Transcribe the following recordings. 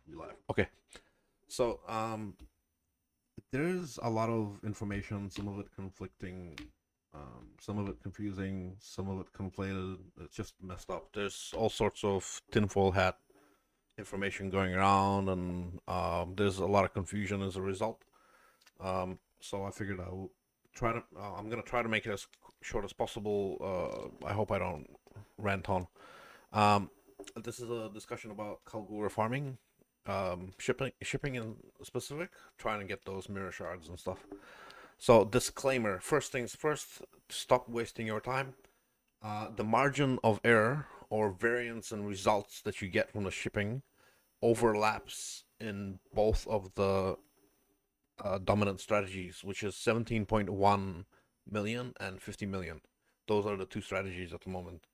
Be live. Okay. So, there's a lot of information, some of it conflicting, some of it confusing, some of it conflated. It's just messed up. There's all sorts of tinfoil hat information going around, and there's a lot of confusion as a result. So I figured I'll try to. I'm gonna try to make it as short as possible. I hope I don't rant on. Um, this is a discussion about Kalgura farming, shipping in specific, trying to get those mirror shards and stuff. So disclaimer: first things first, stop wasting your time. The margin of error or variance in results that you get from the shipping overlaps in both of the dominant strategies, which is 17.1 million and 50 million. Those are the two strategies at the moment.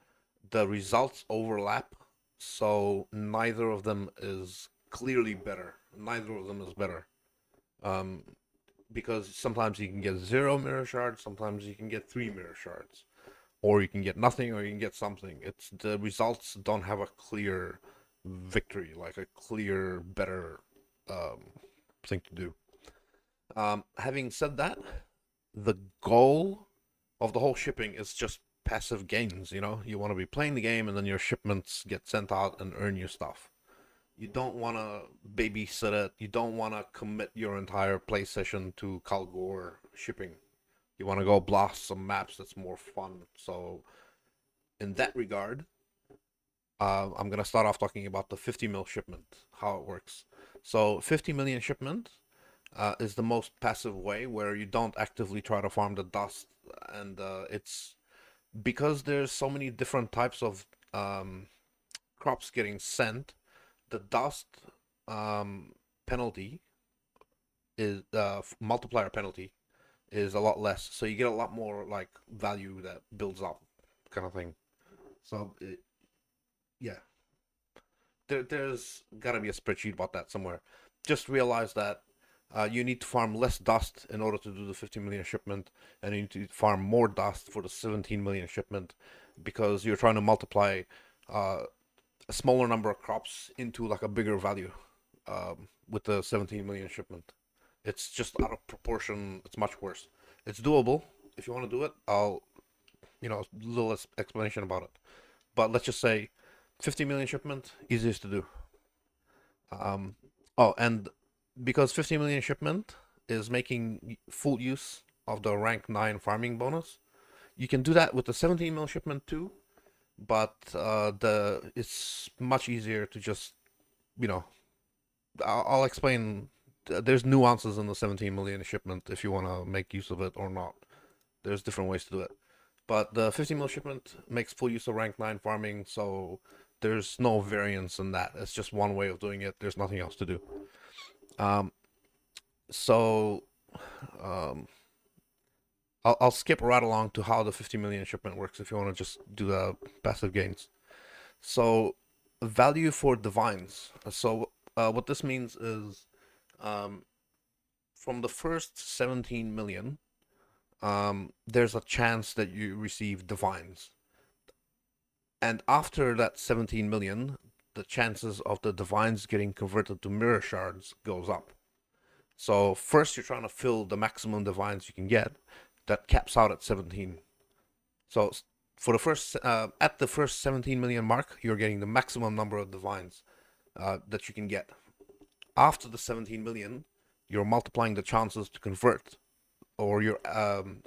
The results overlap, so neither of them is clearly better. Neither of them is better. Um, because sometimes you can get 0 mirror shards, sometimes you can get 3 mirror shards, or you can get nothing, or you can get something. It's the results don't have a clear victory, like a clear better thing to do. Having said that, the goal of the whole shipping is just passive gains. You want to be playing the game, and then your shipments get sent out and earn you stuff. You don't want to babysit it. You don't want to commit your entire play session to Kalgor shipping. You want to go blast some maps that's more fun. So, in that regard, I'm gonna start off talking about the 50 mil shipment, how it works. So, 50 million shipment is the most passive way where you don't actively try to farm the dust, and it's because there's so many different types of crops getting sent. The dust penalty is multiplier penalty is a lot less, so you get a lot more like value that builds up, kind of thing. So yeah, there's gotta be a spreadsheet about that somewhere. Just realize that you need to farm less dust in order to do the 50 million shipment, and you need to farm more dust for the 17 million shipment because you're trying to multiply uh, a smaller number of crops into like a bigger value with the 17 million shipment. It's just out of proportion. It's much worse. It's doable if you want to do it. I'll, little explanation about it. But let's just say 50 million shipment, easiest to do. Um, oh, and because 50 million shipment is making full use of the rank 9 farming bonus, you can do that with the 17 mil shipment too, but the it's much easier to just, you know, I'll explain. There's nuances in the 17 million shipment if you want to make use of it or not. There's different ways to do it. But the 50 mil shipment makes full use of rank 9 farming, so there's no variance in that. It's just one way of doing it. There's nothing else to do. Um, so um, I'll skip right along to how the 50 million shipment works if you want to just do the passive gains. So value for divines. So what this means is um, from the first 17 million, there's a chance that you receive divines. And after that 17 million, the chances of the divines getting converted to mirror shards goes up. So first you're trying to fill the maximum divines you can get. That caps out at 17. So for the first at the first 17 million mark, you're getting the maximum number of divines that you can get. After the 17 million, you're multiplying the chances to convert, or you're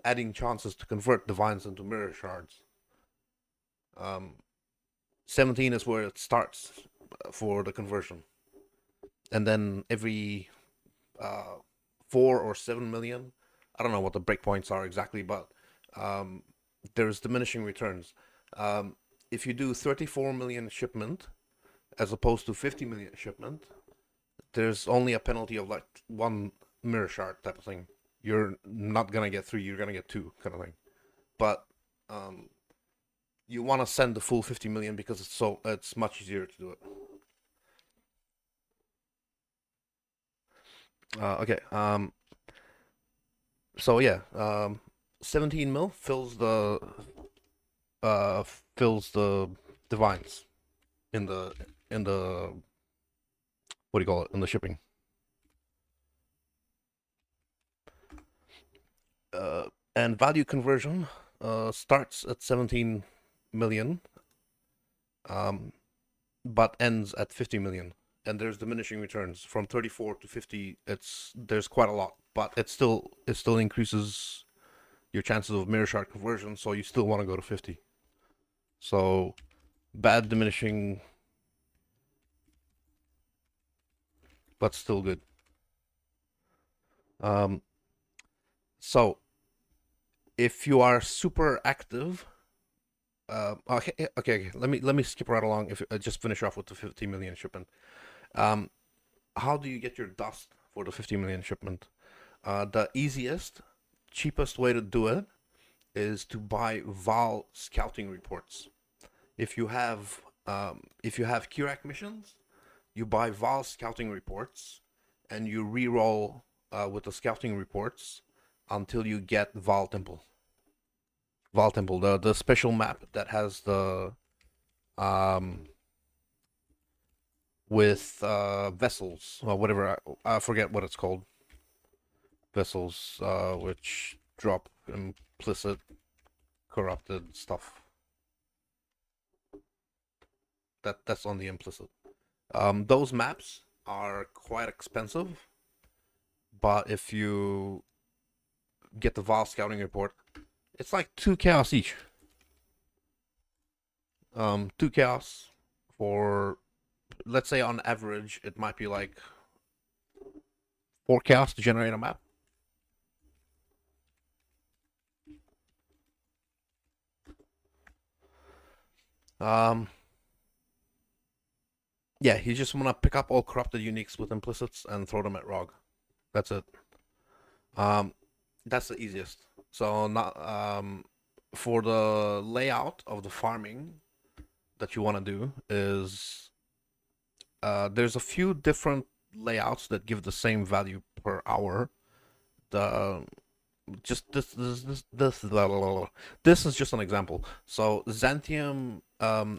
adding chances to convert divines into mirror shards. Um, 17 is where it starts for the conversion, and then every uh, 4 or 7 million, I don't know what the breakpoints are exactly, but um, there's diminishing returns. If you do 34 million shipment as opposed to 50 million shipment, there's only a penalty of like 1 mirror shard type of thing. You're not gonna get 3, you're gonna get 2 kind of thing. But um, you want to send the full 50 million because it's much easier to do it. Okay. So yeah. 17 mil uh fills the divines in the what do you call it, in the shipping. And value conversion starts at 17 million, um, but ends at 50 million. And there's diminishing returns from 34 to 50. There's quite a lot, but it still increases your chances of mirror shard conversion. So you still want to go to 50. So bad diminishing, but still good. So if you are super active, okay. Let me skip right along. If just finish off with the 50 million shipment. Um, how do you get your dust for the 50 million shipment? The easiest, cheapest way to do it is to buy Val scouting reports. If you have Kirac missions, you buy Val scouting reports, and you re-roll with the scouting reports until you get Val Temple. Val Temple, the special map that has the with vessels or whatever. I forget what it's called. Vessels which drop implicit corrupted stuff. That's on the implicit. Those maps are quite expensive, but if you get the Val scouting report, it's like 2 chaos each. 2 chaos for, let's say on average, it might be like 4 chaos to generate a map. Yeah, you just want to pick up all corrupted uniques with implicits and throw them at ROG. That's it. That's the easiest. So not for the layout of the farming that you want to do is there's a few different layouts that give the same value per hour. The just this is just an example. So Xanthium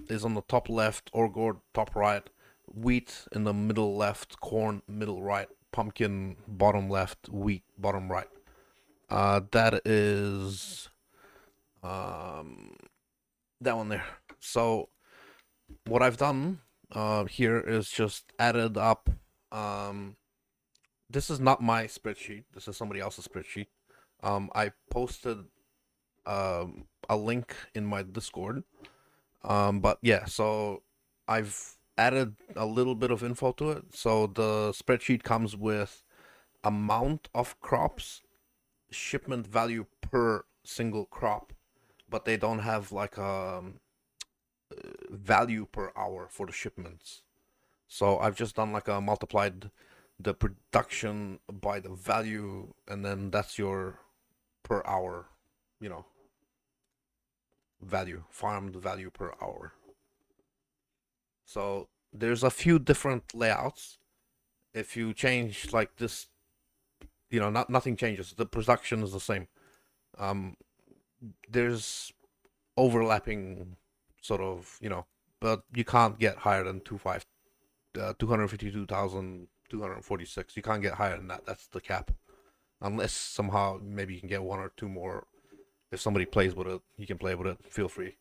is on the top left, Orgord top right, wheat in the middle left, corn middle right, pumpkin bottom left, wheat bottom right. That is that one there. So what I've done here is just added up. This is not my spreadsheet. This is somebody else's spreadsheet. I posted a link in my Discord. But yeah, so I've added a little bit of info to it. So the spreadsheet comes with amount of crops, shipment value per single crop, but they don't have like a value per hour for the shipments. So I've just done like a multiplied the production by the value, and then that's your per hour, you know, value, farmed value per hour. So there's a few different layouts. If you change like this, nothing changes. The production is the same. There's overlapping sort of, but you can't get higher than 252,246. You can't get higher than that. That's the cap. Unless somehow maybe you can get 1 or 2 more. If somebody plays with it, you can play with it. Feel free.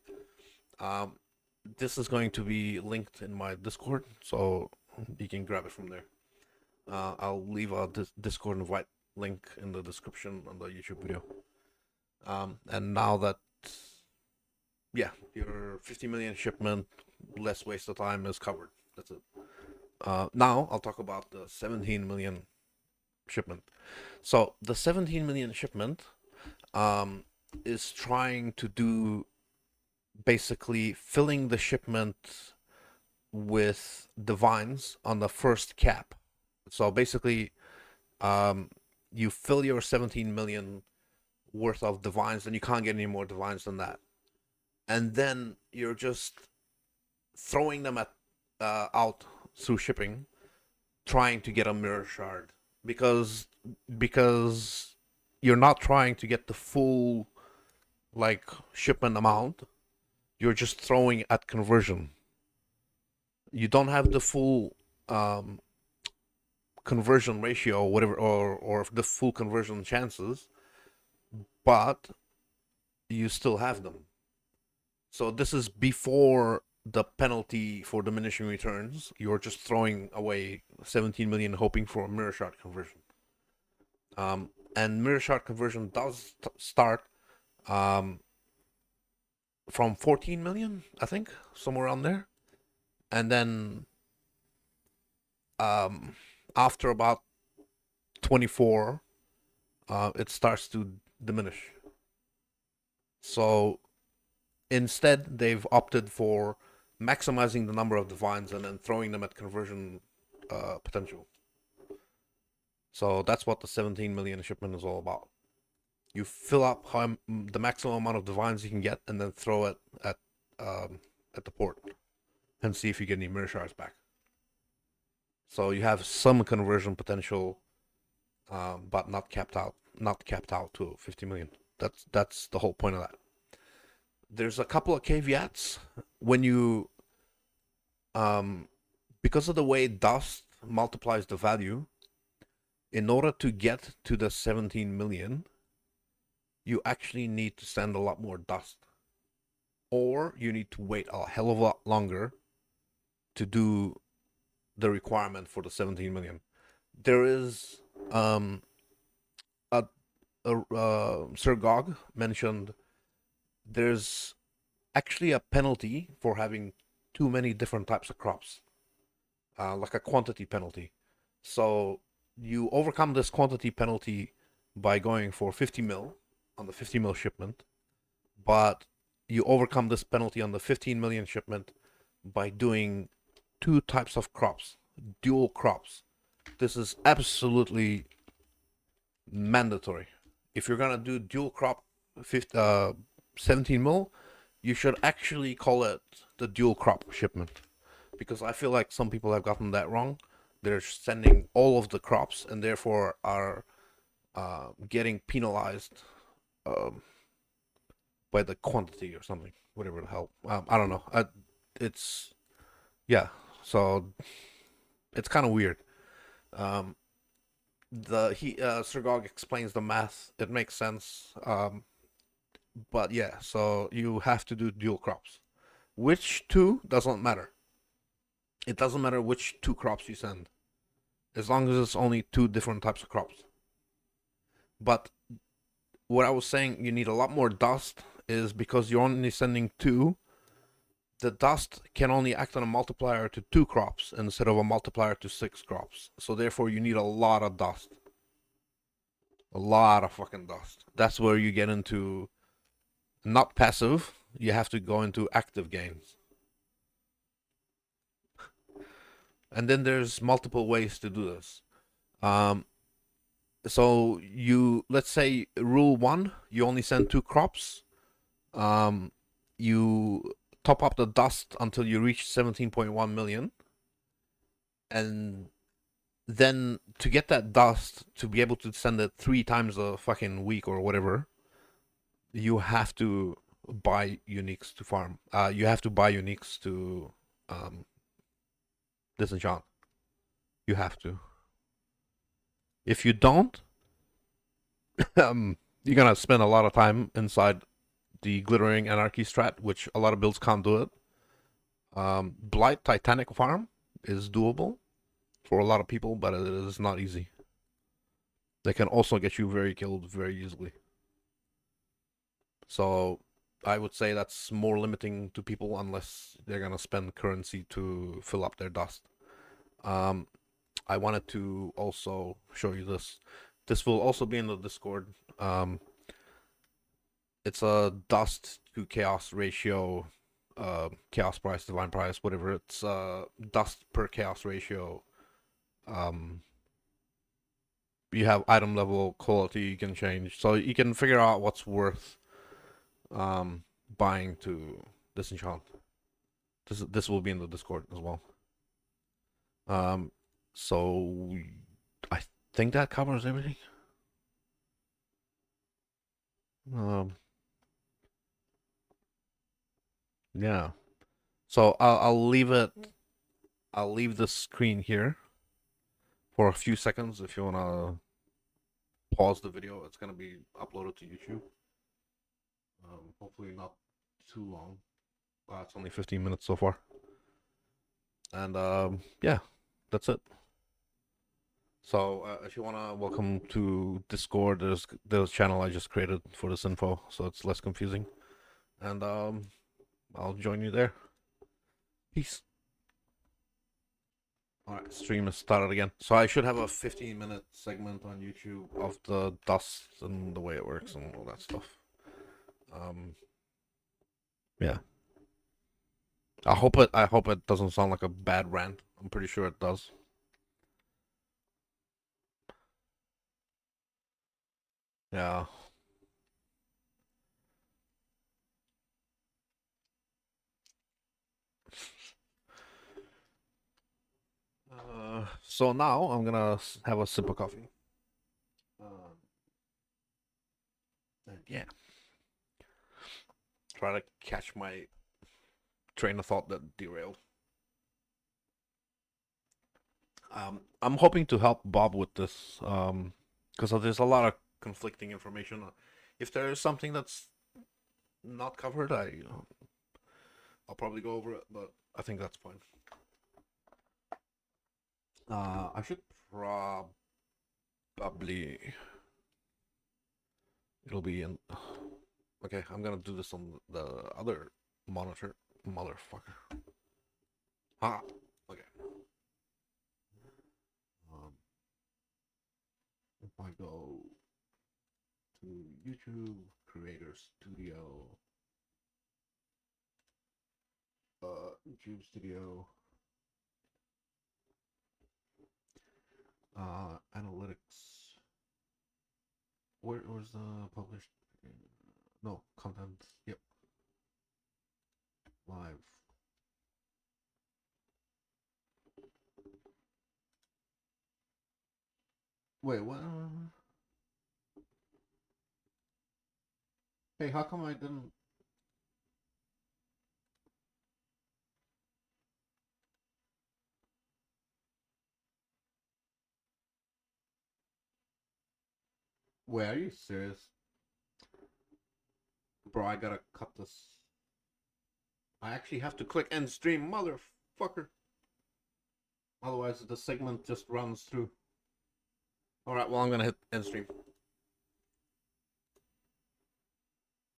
This is going to be linked in my Discord, so you can grab it from there. I'll leave a Discord invite link in the description on the YouTube video. And now that, yeah, your 50 million shipment, less waste of time is covered. That's it. Now I'll talk about the 17 million shipment. So the 17 million shipment is trying to do basically filling the shipment with divines on the first cap. So basically, you fill your 17 million worth of divines, and you can't get any more divines than that. And then you're just throwing them out through shipping, trying to get a mirror shard, because you're not trying to get the full like shipment amount. You're just throwing at conversion. You don't have the full conversion ratio, whatever, or the full conversion chances, but you still have them. So this is before the penalty for diminishing returns. You're just throwing away 17 million, hoping for a mirror shard conversion. And mirror shard conversion does start from 14 million, I think, somewhere around there, and then after about 24, it starts to diminish. So instead, they've opted for maximizing the number of divines and then throwing them at conversion potential. So that's what the 17 million shipment is all about. You fill up the maximum amount of divines you can get, and then throw it at the port, and see if you get any mirror shards back. So you have some conversion potential, but not capped out to 50 million. That's the whole point of that. There's a couple of caveats when you, because of the way dust multiplies the value. In order to get to the 17 million, you actually need to send a lot more dust, or you need to wait a hell of a lot longer to do the requirement for the 17 million. There is Sir Gog mentioned there's actually a penalty for having too many different types of crops, like a quantity penalty. So you overcome this quantity penalty by going for 50 mil on the 50 mil shipment, but you overcome this penalty on the 15 million shipment by doing two types of crops, dual crops. This is absolutely mandatory. If you're gonna do dual crop 17 mil, you should actually call it the dual crop shipment, because I feel like some people have gotten that wrong. They're sending all of the crops and therefore are getting penalized by the quantity or something, whatever the hell. I don't know. It's yeah. So it's kind of weird. Sir Gog explains the math. It makes sense. But yeah, so you have to do dual crops. Which two doesn't matter. It doesn't matter which two crops you send, as long as it's only two different types of crops. But what I was saying, you need a lot more dust, is because you're only sending two. The dust can only act on a multiplier to two crops instead of a multiplier to six crops. So therefore, you need a lot of dust. A lot of fucking dust. That's where you get into not passive. You have to go into active games. And then there's multiple ways to do this. So let's say rule 1, you only send two crops. You top up the dust until you reach 17.1 million. And then to get that dust, to be able to send it 3 times a fucking week or whatever, you have to buy uniques to farm. You have to buy uniques to disenchant. You have to. If you don't, you're gonna spend a lot of time inside the Glittering Anarchy strat, which a lot of builds can't do it. Blight Titanic farm is doable for a lot of people, but it is not easy. They can also get you very killed very easily. So I would say that's more limiting to people unless they're gonna spend currency to fill up their dust. I wanted to also show you this. This will also be in the Discord. It's a dust to chaos ratio, chaos price, divine price, whatever. It's dust per chaos ratio. You have item level, quality you can change, so you can figure out what's worth buying to disenchant. This will be in the Discord as well. So I think that covers everything. Yeah. So I'll leave it. I'll leave the screen here for for a few seconds if you wanna pause the video. It's gonna be uploaded to YouTube. Hopefully not too long. It's only 15 minutes so far. And yeah, that's it. So if you wanna welcome to Discord, there's a channel I just created for this info, so it's less confusing. And I'll join you there. Peace. Alright, stream is started again. So I should have a 15-minute segment on YouTube of the dust and the way it works and all that stuff. Yeah. I hope it doesn't sound like a bad rant. I'm pretty sure it does. Yeah. So now I'm gonna have a sip of coffee. And yeah. Try to catch my train of thought that derailed. I'm hoping to help Bob with this, because there's a lot of conflicting information. If there is something that's not covered, I'll probably go over it, but I think that's fine. I should probably. It'll be in. Okay, I'm gonna do this on the other monitor, motherfucker. Ah, okay. If I go to YouTube Creator Studio, YouTube Studio, analytics. Where's the published? No, content. Yep. Live. Wait, what? Hey, how come I didn't? Wait, are you serious? Bro, I gotta cut this. I actually have to click end stream, motherfucker. Otherwise, the segment just runs through. Alright, well, I'm gonna hit end stream.